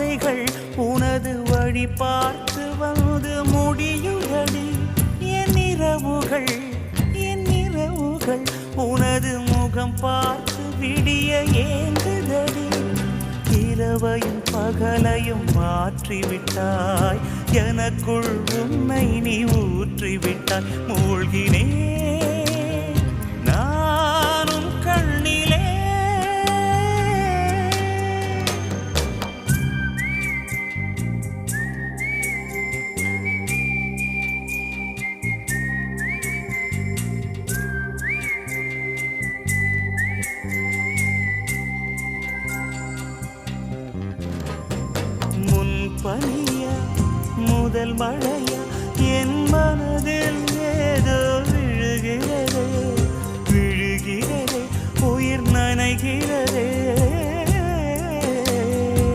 பாதைகள் உனது வழி பார்த்து வந்து முடியுதடி என் இரவுகள் உனது முகம் பார்த்து விடிய ஏங்குதடி இரவையும் பகலையும் மாற்றிவிட்டாய் எனக்குள் உன்னை நீ ஊற்றிவிட்டாய் மூழ்கினேன் நானும் கண்ணிலே பனிய முதல் மழை